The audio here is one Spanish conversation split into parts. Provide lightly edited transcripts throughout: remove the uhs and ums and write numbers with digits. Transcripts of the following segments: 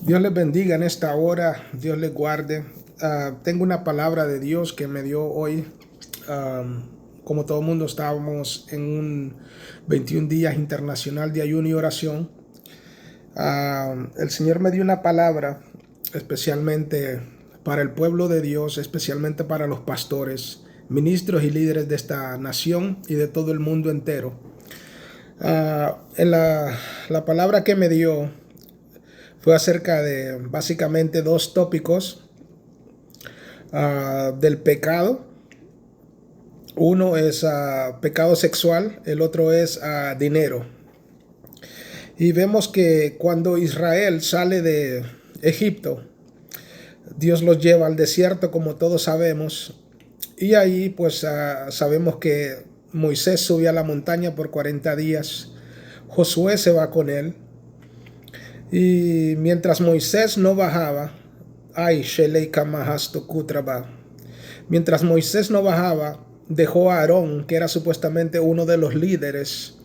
Dios les bendiga en esta hora, Dios les guarde. Tengo una palabra de Dios que me dio hoy. Como todo el mundo estábamos en un 21 días internacional de ayuno y oración. El Señor me dio una palabra especialmente para el pueblo de Dios, especialmente para los pastores, ministros y líderes de esta nación y de todo el mundo entero. En la palabra que me dio fue acerca de básicamente dos tópicos del pecado. Uno es pecado sexual, el otro es dinero. Y vemos que cuando Israel sale de Egipto, Dios los lleva al desierto, como todos sabemos. Y ahí pues sabemos que Moisés sube a la montaña por 40 días. Josué se va con él. Y mientras Moisés no bajaba, mientras Moisés no bajaba, dejó a Aarón, que era supuestamente uno de los líderes,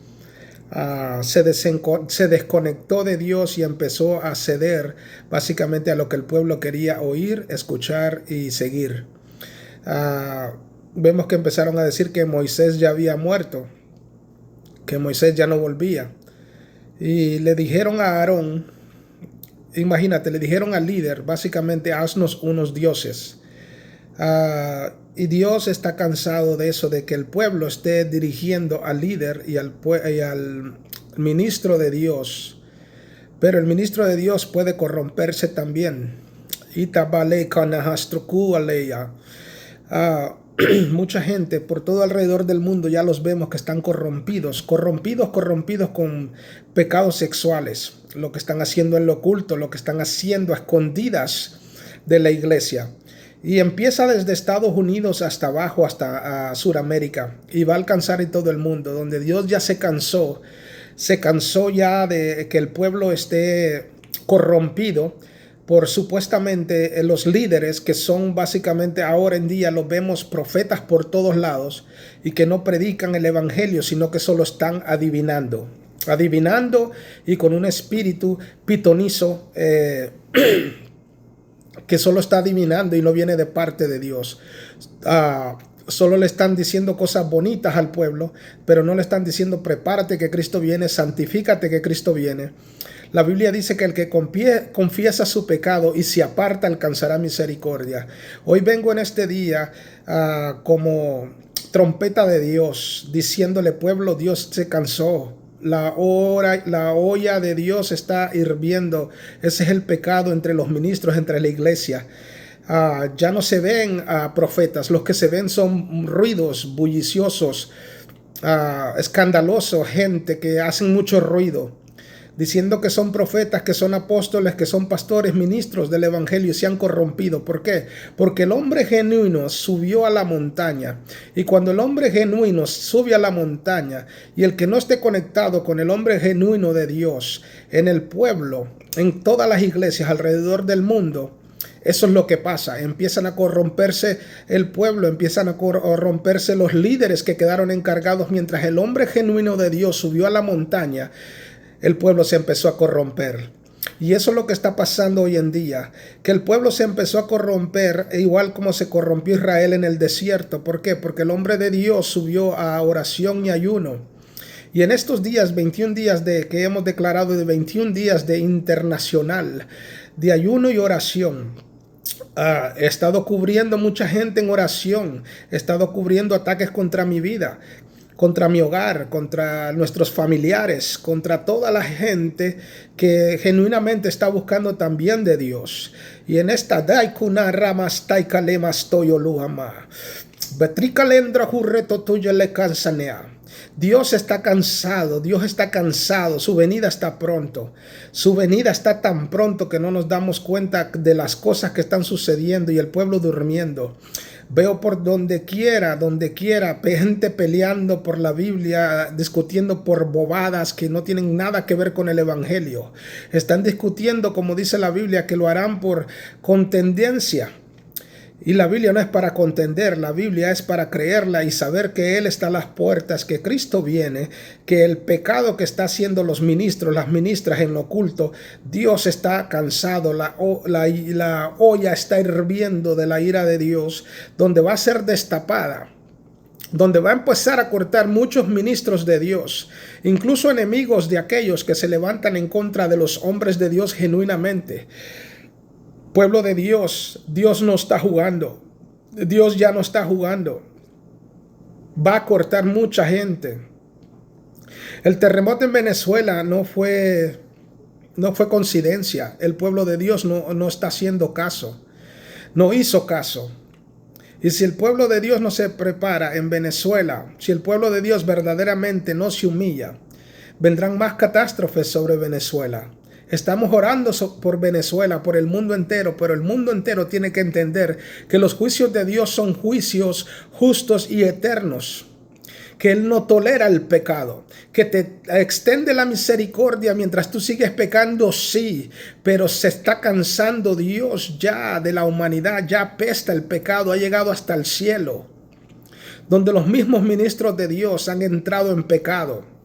se desconectó de Dios y empezó a ceder básicamente a lo que el pueblo quería oír, escuchar y seguir. Vemos que empezaron a decir que Moisés ya había muerto, que Moisés ya no volvía. Y le dijeron a Aarón, imagínate, le dijeron al líder, básicamente, haznos unos dioses. Y Dios está cansado de eso, de que el pueblo esté dirigiendo al líder y al ministro de Dios. Pero el ministro de Dios puede corromperse también. Mucha gente por todo alrededor del mundo ya los vemos que están corrompidos con pecados sexuales, lo que están haciendo en lo oculto, lo que están haciendo a escondidas de la iglesia. Y empieza desde Estados Unidos hasta abajo, hasta Sudamérica, y va a alcanzar en todo el mundo, donde Dios ya se cansó ya de que el pueblo esté corrompido por supuestamente los líderes que son básicamente ahora en día los vemos profetas por todos lados y que no predican el evangelio, sino que solo están adivinando y con un espíritu pitonizo que solo está adivinando y no viene de parte de Dios. Solo le están diciendo cosas bonitas al pueblo, pero no le están diciendo prepárate que Cristo viene, santifícate que Cristo viene. La Biblia dice que el que confiesa su pecado y se aparta alcanzará misericordia. Hoy vengo en este día como trompeta de Dios, diciéndole pueblo, Dios se cansó. La olla de Dios está hirviendo. Ese es el pecado entre los ministros, entre la iglesia. Ya no se ven profetas, los que se ven son ruidos bulliciosos, escandalosos, gente que hacen mucho ruido, diciendo que son profetas, que son apóstoles, que son pastores, ministros del evangelio, y se han corrompido. ¿Por qué? Porque el hombre genuino subió a la montaña, y cuando el hombre genuino sube a la montaña, y el que no esté conectado con el hombre genuino de Dios en el pueblo, en todas las iglesias alrededor del mundo, eso es lo que pasa. Empiezan a corromperse el pueblo, empiezan a corromperse los líderes que quedaron encargados. Mientras el hombre genuino de Dios subió a la montaña, el pueblo se empezó a corromper. Y eso es lo que está pasando hoy en día, que el pueblo se empezó a corromper igual como se corrompió Israel en el desierto. ¿Por qué? Porque el hombre de Dios subió a oración y ayuno. Y en estos días, 21 días que hemos declarado, de 21 días de internacional, de ayuno y oración, he estado cubriendo mucha gente en oración, he estado cubriendo ataques contra mi vida, contra mi hogar, contra nuestros familiares, contra toda la gente que genuinamente está buscando también de Dios. Y en esta daikuna ramas taikalemas toyoluama, betrikalendra jurreto tuya le cansanea. Dios está cansado, su venida está pronto, su venida está tan pronto que no nos damos cuenta de las cosas que están sucediendo y el pueblo durmiendo. Veo por donde quiera, gente peleando por la Biblia, discutiendo por bobadas que no tienen nada que ver con el evangelio. Están discutiendo, como dice la Biblia, que lo harán por contendencia, Y la Biblia no es para contender, la Biblia es para creerla y saber que Él está a las puertas, que Cristo viene, que el pecado que está haciendo los ministros, las ministras en lo oculto, Dios está cansado, la olla está hirviendo de la ira de Dios, donde va a ser destapada, donde va a empezar a cortar muchos ministros de Dios, incluso enemigos de aquellos que se levantan en contra de los hombres de Dios genuinamente. Pueblo de Dios, Dios no está jugando. Dios ya no está jugando. Va a cortar mucha gente. El terremoto en Venezuela no fue coincidencia. El pueblo de Dios no está haciendo caso. No hizo caso. Y si el pueblo de Dios no se prepara en Venezuela, si el pueblo de Dios verdaderamente no se humilla, vendrán más catástrofes sobre Venezuela. Estamos orando por Venezuela, por el mundo entero, pero el mundo entero tiene que entender que los juicios de Dios son juicios justos y eternos, que Él no tolera el pecado, que te extiende la misericordia mientras tú sigues pecando, sí, pero se está cansando Dios ya de la humanidad, ya apesta el pecado, ha llegado hasta el cielo, donde los mismos ministros de Dios han entrado en pecado,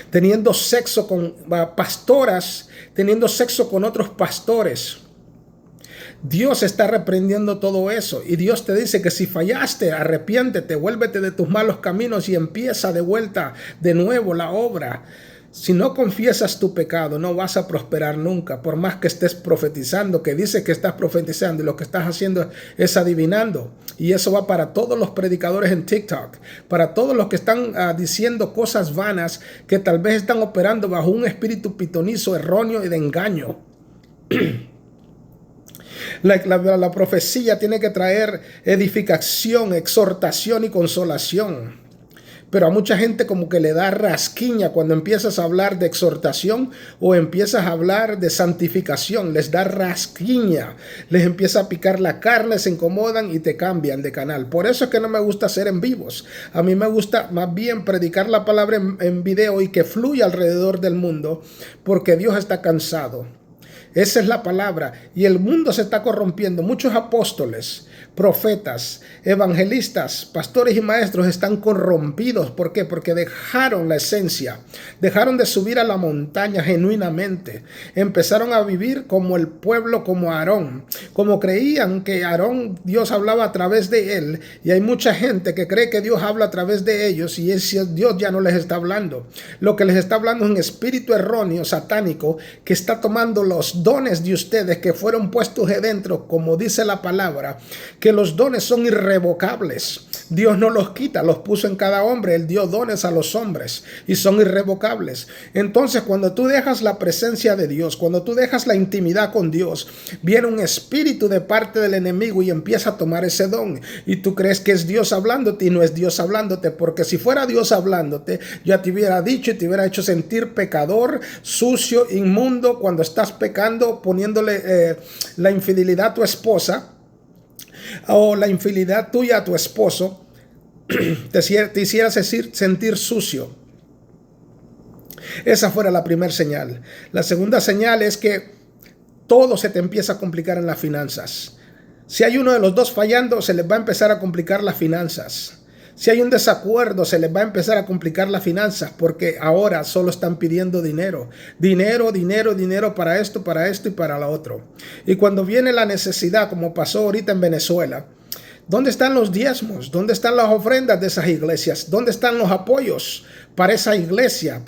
teniendo sexo con pastoras, teniendo sexo con otros pastores. Dios está reprendiendo todo eso y Dios te dice que si fallaste, arrepiéntete, vuélvete de tus malos caminos y empieza de vuelta de nuevo la obra. Si no confiesas tu pecado, no vas a prosperar nunca, por más que estés profetizando, que dices que estás profetizando y lo que estás haciendo es adivinando. Y eso va para todos los predicadores en TikTok, para todos los que están diciendo cosas vanas, que tal vez están operando bajo un espíritu pitonizo, erróneo y de engaño. La profecía tiene que traer edificación, exhortación y consolación. Pero a mucha gente como que le da rasquiña cuando empiezas a hablar de exhortación o empiezas a hablar de santificación. Les da rasquiña, les empieza a picar la carne, se incomodan y te cambian de canal. Por eso es que no me gusta hacer en vivos. A mí me gusta más bien predicar la palabra en video y que fluya alrededor del mundo, porque Dios está cansado. Esa es la palabra. Y el mundo se está corrompiendo. Muchos apóstoles, profetas, evangelistas, pastores y maestros están corrompidos. ¿Por qué? Porque dejaron la esencia. Dejaron de subir a la montaña genuinamente. Empezaron a vivir como el pueblo, como Aarón. Como creían que Aarón, Dios hablaba a través de él. Y hay mucha gente que cree que Dios habla a través de ellos. Y Dios ya no les está hablando. Lo que les está hablando es un espíritu erróneo, satánico, que está tomando los dones de ustedes que fueron puestos adentro, como dice la palabra, que los dones son irrevocables. Dios no los quita, los puso en cada hombre. Él dio dones a los hombres y son irrevocables. Entonces, cuando tú dejas la presencia de Dios, cuando tú dejas la intimidad con Dios, viene un espíritu de parte del enemigo y empieza a tomar ese don. Y tú crees que es Dios hablándote y no es Dios hablándote, porque si fuera Dios hablándote, ya te hubiera dicho y te hubiera hecho sentir pecador, sucio, inmundo, cuando estás pecando, poniéndole la infidelidad a tu esposa o la infidelidad tuya a tu esposo, te hiciera sentir sucio. Esa fuera la primera señal. La segunda señal es que todo se te empieza a complicar en las finanzas. Si hay uno de los dos fallando, se les va a empezar a complicar las finanzas. Si hay un desacuerdo, se les va a empezar a complicar las finanzas, porque ahora solo están pidiendo dinero. Dinero, dinero, dinero para esto y para lo otro. Y cuando viene la necesidad, como pasó ahorita en Venezuela, ¿dónde están los diezmos? ¿Dónde están las ofrendas de esas iglesias? ¿Dónde están los apoyos para esa iglesia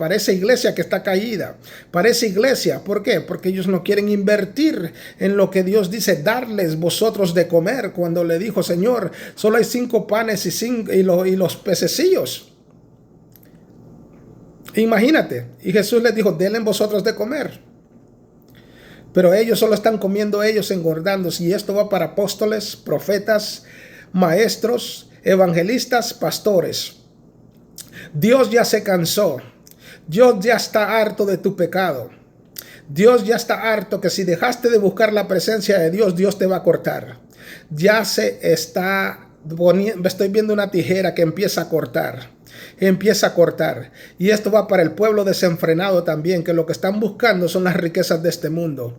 que está caída? Para esa iglesia, ¿por qué? Porque ellos no quieren invertir en lo que Dios dice, darles vosotros de comer, cuando le dijo, Señor, solo hay 5 panes y los pececillos. Imagínate, y Jesús les dijo, denle vosotros de comer. Pero ellos solo están comiendo, ellos engordándose, y esto va para apóstoles, profetas, maestros, evangelistas, pastores. Dios ya se cansó. Dios ya está harto de tu pecado. Dios ya está harto que si dejaste de buscar la presencia de Dios, Dios te va a cortar. Ya se está poniendo, estoy viendo una tijera que empieza a cortar. Empieza a cortar. Y esto va para el pueblo desenfrenado también, que lo que están buscando son las riquezas de este mundo.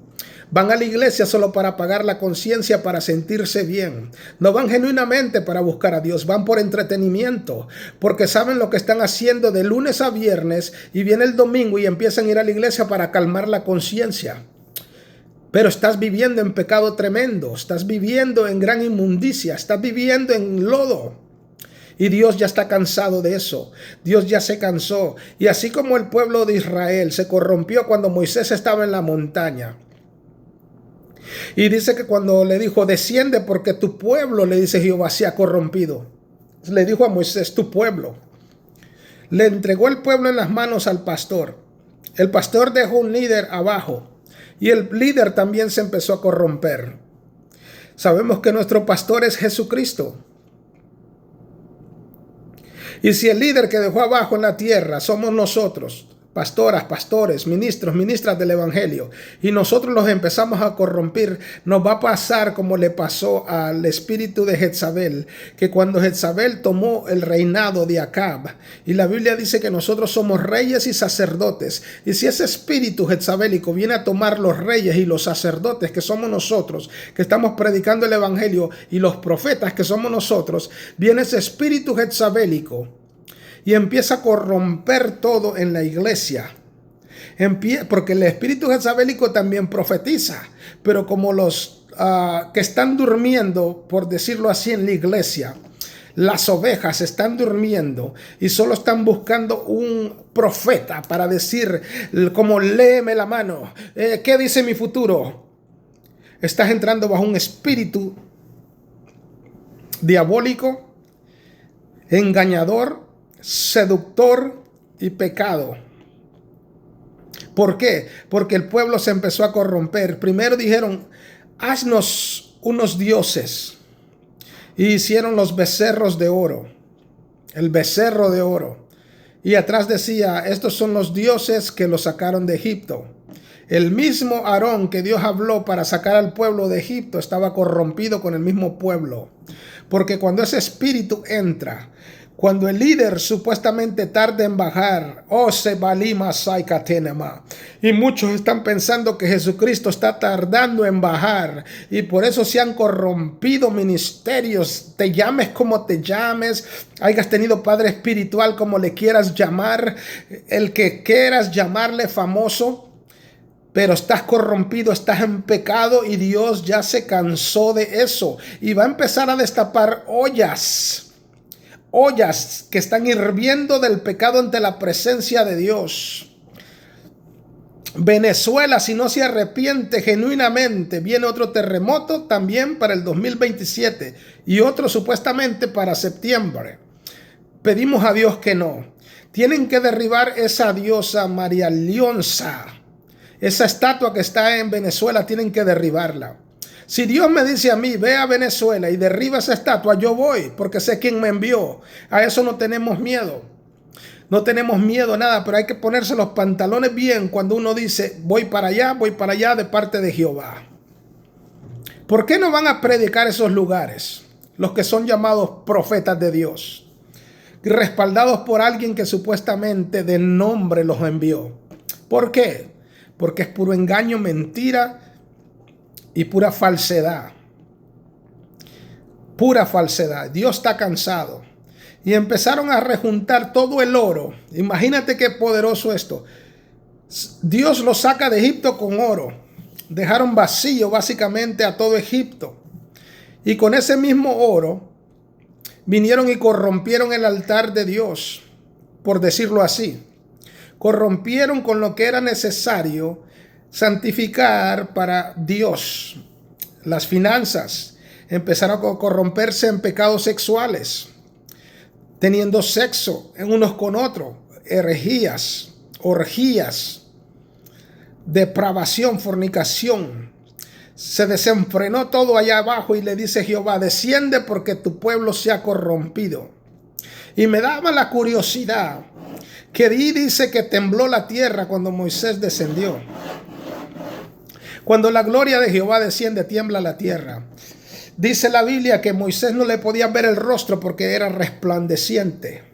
Van a la iglesia solo para pagar la conciencia, para sentirse bien. No van genuinamente para buscar a Dios, van por entretenimiento, porque saben lo que están haciendo de lunes a viernes y viene el domingo y empiezan a ir a la iglesia para calmar la conciencia. Pero estás viviendo en pecado tremendo, estás viviendo en gran inmundicia, estás viviendo en lodo. Y Dios ya está cansado de eso. Dios ya se cansó. Y así como el pueblo de Israel se corrompió cuando Moisés estaba en la montaña. Y dice que cuando le dijo, desciende porque tu pueblo, le dice Jehová, se ha corrompido. Le dijo a Moisés, tu pueblo. Le entregó el pueblo en las manos al pastor. El pastor dejó un líder abajo. Y el líder también se empezó a corromper. Sabemos que nuestro pastor es Jesucristo. Y si el líder que dejó abajo en la tierra somos nosotros, pastoras, pastores, ministros, ministras del evangelio, y nosotros los empezamos a corromper, nos va a pasar como le pasó al espíritu de Jezabel, que cuando Jezabel tomó el reinado de Acab, y la Biblia dice que nosotros somos reyes y sacerdotes, y si ese espíritu jezabélico viene a tomar los reyes y los sacerdotes que somos nosotros, que estamos predicando el evangelio, y los profetas que somos nosotros, viene ese espíritu jezabélico y empieza a corromper todo en la iglesia. Porque el espíritu jezabélico también profetiza, pero como los que están durmiendo, por decirlo así, en la iglesia, las ovejas están durmiendo y solo están buscando un profeta para decir, como léeme la mano, ¿qué dice mi futuro? Estás entrando bajo un espíritu diabólico, engañador, seductor y pecado. ¿Por qué? Porque el pueblo se empezó a corromper. Primero dijeron, haznos unos dioses. Y hicieron los becerros de oro. El becerro de oro. Y atrás decía, estos son los dioses que los sacaron de Egipto. El mismo Aarón que Dios habló para sacar al pueblo de Egipto estaba corrompido con el mismo pueblo. Porque cuando ese espíritu entra, cuando el líder supuestamente tarda en bajar, y muchos están pensando que Jesucristo está tardando en bajar y por eso se han corrompido ministerios, te llames como te llames, hayas tenido padre espiritual como le quieras llamar, el que quieras llamarle famoso, pero estás corrompido, estás en pecado y Dios ya se cansó de eso y va a empezar a destapar ollas que están hirviendo del pecado ante la presencia de Dios. Venezuela, si no se arrepiente genuinamente, viene otro terremoto también para el 2027 y otro supuestamente para septiembre. Pedimos a Dios que no. Tienen que derribar esa diosa María Leonza. Esa estatua que está en Venezuela tienen que derribarla. Si Dios me dice a mí, ve a Venezuela y derriba esa estatua, yo voy, porque sé quién me envió. A eso no tenemos miedo. No tenemos miedo a nada, pero hay que ponerse los pantalones bien cuando uno dice, voy para allá de parte de Jehová. ¿Por qué no van a predicar esos lugares? Los que son llamados profetas de Dios, respaldados por alguien que supuestamente de nombre los envió. ¿Por qué? Porque es puro engaño, mentira y pura falsedad. Pura falsedad. Dios está cansado. Y empezaron a rejuntar todo el oro. Imagínate qué poderoso esto. Dios lo saca de Egipto con oro. Dejaron vacío básicamente a todo Egipto. Y con ese mismo oro vinieron y corrompieron el altar de Dios, por decirlo así. Corrompieron con lo que era necesario santificar para Dios. Las finanzas empezaron a corromperse en pecados sexuales, teniendo sexo en unos con otros, herejías, orgías, depravación, fornicación. Se desenfrenó todo allá abajo y le dice Jehová, desciende porque tu pueblo se ha corrompido. Y me daba la curiosidad que dice que tembló la tierra cuando Moisés descendió. Cuando la gloria de Jehová desciende, tiembla la tierra. Dice la Biblia que Moisés no le podía ver el rostro porque era resplandeciente.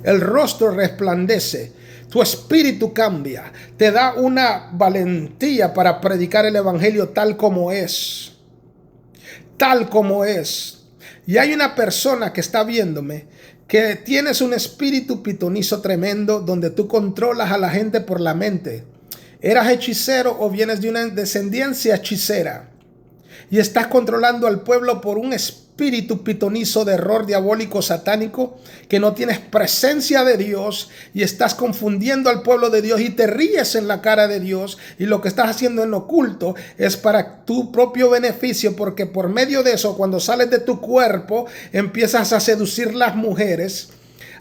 El rostro resplandece, Tu espíritu cambia, te da una valentía para predicar el evangelio tal como es. Tal como es. Y hay una persona que está viéndome que tienes un espíritu pitonizo tremendo donde tú controlas a la gente por la mente. ¿Eras hechicero o vienes de una descendencia hechicera? Y estás controlando al pueblo por un espíritu pitonizo de error diabólico satánico, que no tienes presencia de Dios y estás confundiendo al pueblo de Dios y te ríes en la cara de Dios, y lo que estás haciendo en oculto es para tu propio beneficio, porque por medio de eso, cuando sales de tu cuerpo, empiezas a seducir las mujeres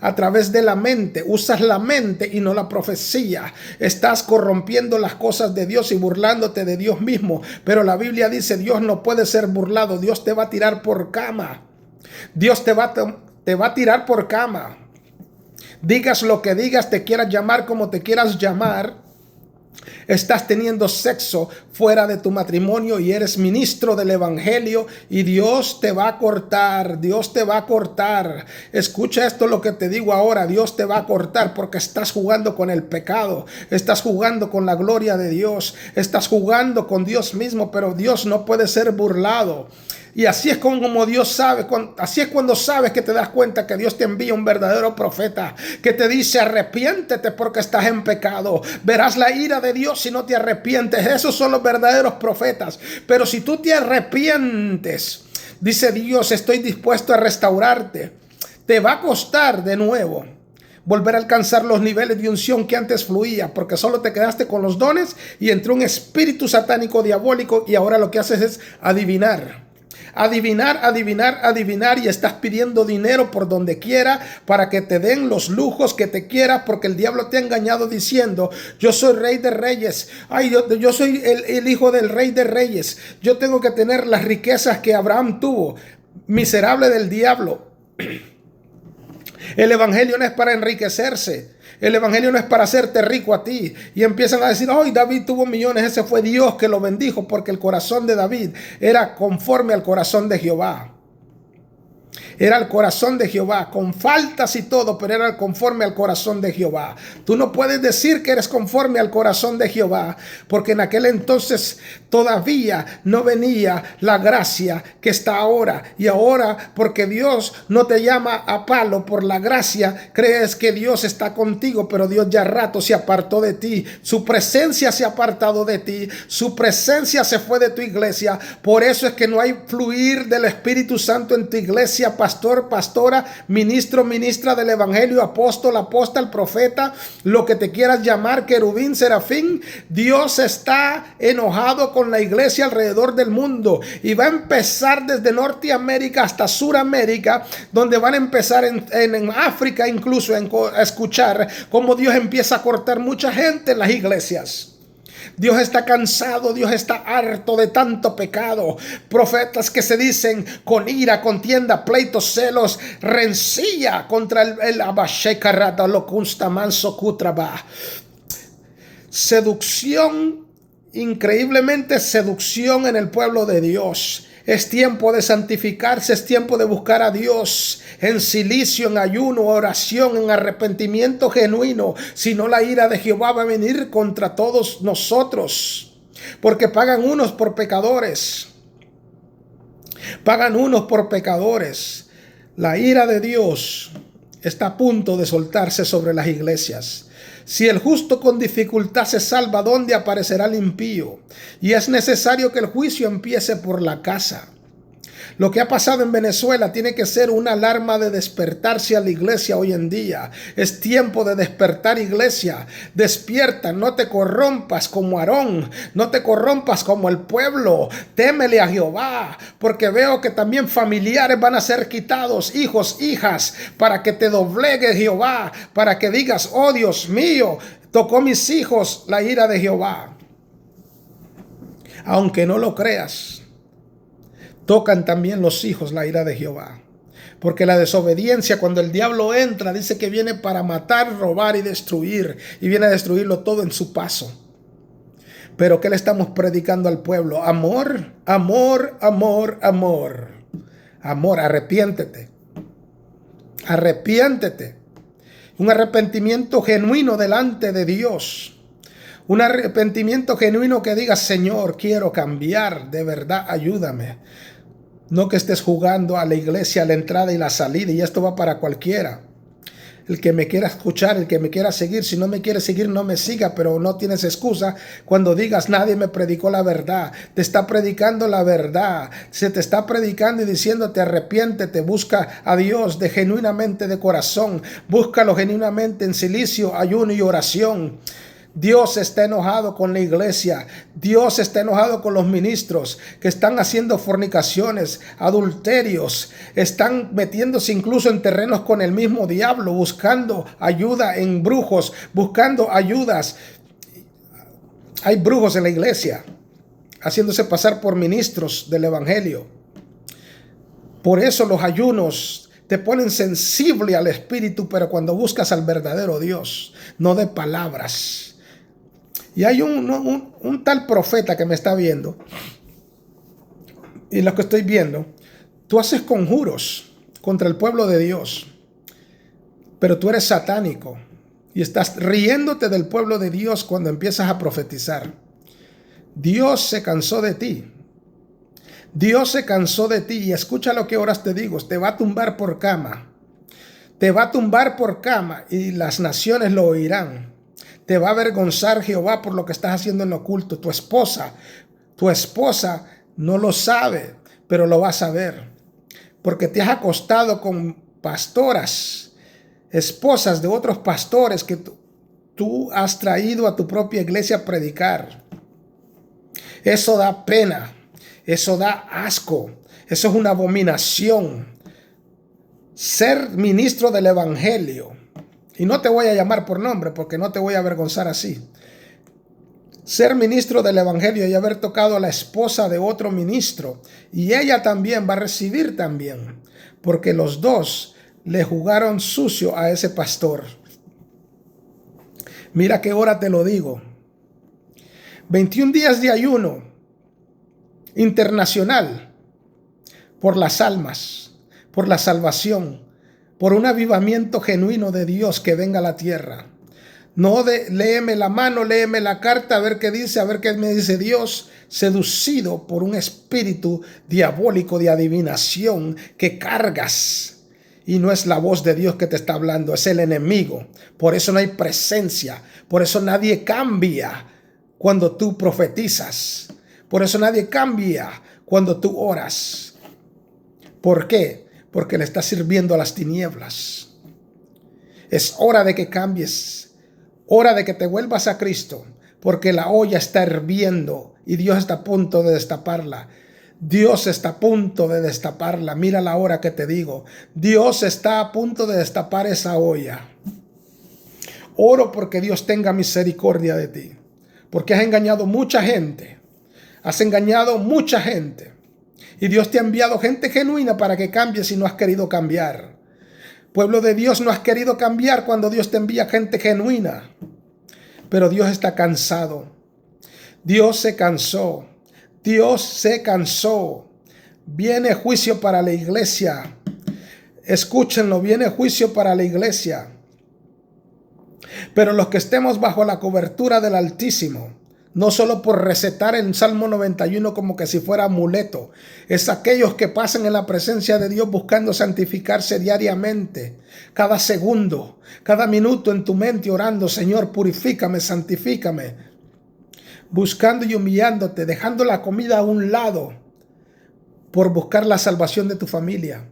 a través de la mente. Usas la mente y no la profecía. Estás corrompiendo las cosas de Dios y burlándote de Dios mismo. Pero la Biblia dice: Dios no puede ser burlado. Dios te va a tirar por cama. Dios te va a tirar por cama. Digas lo que digas, te quieras llamar como te quieras llamar. Estás teniendo sexo fuera de tu matrimonio y eres ministro del evangelio, y Dios te va a cortar. Dios te va a cortar. Escucha esto, lo que te digo ahora. Dios te va a cortar porque estás jugando con el pecado. Estás jugando con la gloria de Dios. Estás jugando con Dios mismo, pero Dios no puede ser burlado. Y así es como Dios sabe, así es cuando sabes, que te das cuenta que Dios te envía un verdadero profeta que te dice: arrepiéntete porque estás en pecado. Verás la ira de Dios si no te arrepientes. Esos son los verdaderos profetas. Pero si tú te arrepientes, dice Dios: estoy dispuesto a restaurarte. Te va a costar de nuevo volver a alcanzar los niveles de unción que antes fluía, porque solo te quedaste con los dones y entró un espíritu satánico diabólico, y ahora lo que haces es adivinar. Adivinar, y estás pidiendo dinero por donde quiera para que te den los lujos que te quieras, porque el diablo te ha engañado diciendo: yo soy rey de reyes. Ay, yo soy el hijo del rey de reyes. Yo tengo que tener las riquezas que Abraham tuvo. Miserable del diablo. El evangelio no es para enriquecerse. El evangelio no es para hacerte rico a ti. Y empiezan a decir: hoy David tuvo millones. Ese fue Dios que lo bendijo, porque el corazón de David era conforme al corazón de Jehová. Era el corazón de Jehová, con faltas y todo, pero era conforme al corazón de Jehová. Tú no puedes decir que eres conforme al corazón de Jehová, porque en aquel entonces todavía no venía la gracia que está ahora. Y ahora, porque Dios no te llama a palo por la gracia, crees que Dios está contigo, pero Dios ya rato se apartó de ti. Su presencia se ha apartado de ti. Su presencia se fue de tu iglesia. Por eso es que no hay fluir del Espíritu Santo en tu iglesia, pastor, pastora, ministro, ministra del evangelio, apóstol, apóstol, profeta, lo que te quieras llamar, querubín, serafín. Dios está enojado con la iglesia alrededor del mundo, y va a empezar desde Norteamérica hasta Suramérica, donde van a empezar en África incluso a escuchar cómo Dios empieza a cortar mucha gente en las iglesias. Dios está cansado, Dios está harto de tanto pecado. Profetas que se dicen con ira, contienda, pleitos, celos, rencilla contra el abashekarata, lo consta manso kutraba. Seducción, increíblemente seducción en el pueblo de Dios. Es tiempo de santificarse, es tiempo de buscar a Dios en silicio, en ayuno, oración, en arrepentimiento genuino. Si no, la ira de Jehová va a venir contra todos nosotros, porque pagan unos por pecadores. Pagan unos por pecadores. La ira de Dios está a punto de soltarse sobre las iglesias. Si el justo con dificultad se salva, ¿dónde aparecerá el impío? Y es necesario que el juicio empiece por la casa. Lo que ha pasado en Venezuela tiene que ser una alarma de despertarse a la iglesia hoy en día. Es tiempo de despertar, iglesia. Despierta, no te corrompas como Aarón, no te corrompas como el pueblo. Témele a Jehová, porque veo que también familiares van a ser quitados, hijos, hijas, para que te doblegue Jehová, para que digas: oh Dios mío, tocó mis hijos la ira de Jehová. Aunque no lo creas, tocan también los hijos la ira de Jehová. Porque la desobediencia, cuando el diablo entra, dice que viene para matar, robar y destruir. Y viene a destruirlo todo en su paso. Pero ¿qué le estamos predicando al pueblo? Amor, amor, amor, amor. Amor, arrepiéntete. Arrepiéntete. Un arrepentimiento genuino delante de Dios. Un arrepentimiento genuino que diga, Señor, quiero cambiar, de verdad, ayúdame. No que estés jugando a la iglesia, a la entrada y la salida, y esto va para cualquiera. El que me quiera escuchar, el que me quiera seguir, si no me quiere seguir, no me siga, pero no tienes excusa cuando digas, nadie me predicó la verdad. Te está predicando la verdad. Se te está predicando y diciéndote, arrepiéntete, busca a Dios de genuinamente de corazón. Búscalo genuinamente en silicio, ayuno y oración. Dios está enojado con la iglesia. Dios está enojado con los ministros que están haciendo fornicaciones, adulterios, están metiéndose incluso en terrenos con el mismo diablo, buscando ayuda en brujos, buscando ayudas. Hay brujos en la iglesia haciéndose pasar por ministros del evangelio. Por eso los ayunos te ponen sensible al espíritu, pero cuando buscas al verdadero Dios, no de palabras. Y hay un tal profeta que me está viendo. Y lo que estoy viendo, tú haces conjuros contra el pueblo de Dios, pero tú eres satánico y estás riéndote del pueblo de Dios cuando empiezas a profetizar. Dios se cansó de ti. Dios se cansó de ti y escucha lo que ahora te digo, te va a tumbar por cama. Te va a tumbar por cama y las naciones lo oirán. Te va a avergonzar Jehová por lo que estás haciendo en lo oculto. Tu esposa no lo sabe, pero lo va a saber. Porque te has acostado con pastoras, esposas de otros pastores que tú has traído a tu propia iglesia a predicar. Eso da pena, eso da asco, eso es una abominación. Ser ministro del evangelio. Y no te voy a llamar por nombre porque no te voy a avergonzar así. Ser ministro del evangelio y haber tocado a la esposa de otro ministro. Y ella también va a recibir también. Porque los dos le jugaron sucio a ese pastor. Mira que ahora te lo digo. 21 días de ayuno internacional por las almas, por la salvación, por un avivamiento genuino de Dios que venga a la tierra. No de léeme la mano, léeme la carta, a ver qué dice, a ver qué me dice Dios, seducido por un espíritu diabólico de adivinación que cargas. Y no es la voz de Dios que te está hablando, es el enemigo. Por eso no hay presencia, por eso nadie cambia cuando tú profetizas. Por eso nadie cambia cuando tú oras. ¿Por qué? Porque le estás sirviendo a las tinieblas. Es hora de que cambies, hora de que te vuelvas a Cristo, porque la olla está hirviendo y Dios está a punto de destaparla. Dios está a punto de destaparla. Mira la hora que te digo. Dios está a punto de destapar esa olla. Oro porque Dios tenga misericordia de ti, porque has engañado mucha gente. Has engañado mucha gente. Y Dios te ha enviado gente genuina para que cambies y no has querido cambiar. Pueblo de Dios, no has querido cambiar cuando Dios te envía gente genuina. Pero Dios está cansado. Dios se cansó. Dios se cansó. Viene juicio para la iglesia. Escúchenlo, viene juicio para la iglesia. Pero los que estemos bajo la cobertura del Altísimo, no solo por recetar el Salmo 91 como que si fuera amuleto. Es aquellos que pasan en la presencia de Dios buscando santificarse diariamente. Cada segundo, cada minuto en tu mente orando, Señor, purifícame, santifícame. Buscando y humillándote, dejando la comida a un lado por buscar la salvación de tu familia.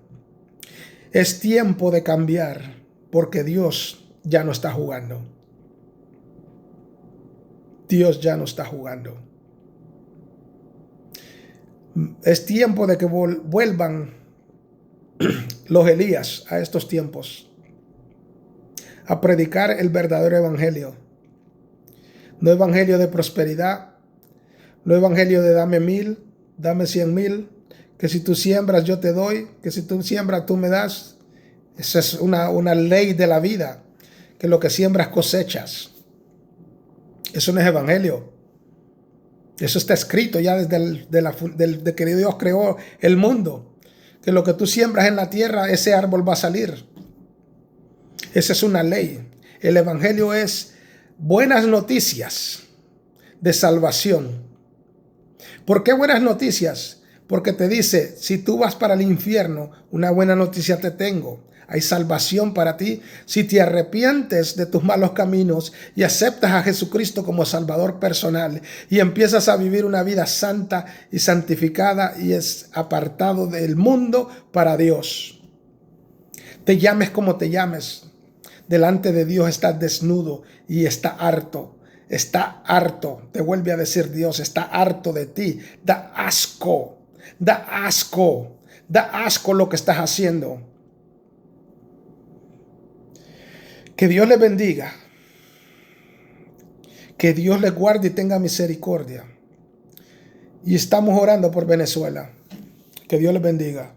Es tiempo de cambiar porque Dios ya no está jugando. Dios ya no está jugando. Es tiempo de que vuelvan los Elías a estos tiempos a predicar el verdadero evangelio. No evangelio de prosperidad, no evangelio de dame 1000, dame 100,000, que si tú siembras yo te doy, que si tú siembras tú me das. Esa es una ley de la vida, que lo que siembras cosechas. Eso no es evangelio. Eso está escrito ya desde que Dios creó el mundo. Que lo que tú siembras en la tierra, ese árbol va a salir. Esa es una ley. El evangelio es buenas noticias de salvación. ¿Por qué buenas noticias? Porque te dice, si tú vas para el infierno, una buena noticia te tengo. Hay salvación para ti si te arrepientes de tus malos caminos y aceptas a Jesucristo como Salvador personal y empiezas a vivir una vida santa y santificada y es apartado del mundo para Dios. Te llames como te llames, delante de Dios estás desnudo y está harto. Está harto, te vuelve a decir Dios, está harto de ti. Da asco, da asco, da asco lo que estás haciendo. Que Dios le bendiga. Que Dios le guarde y tenga misericordia. Y estamos orando por Venezuela. Que Dios le bendiga.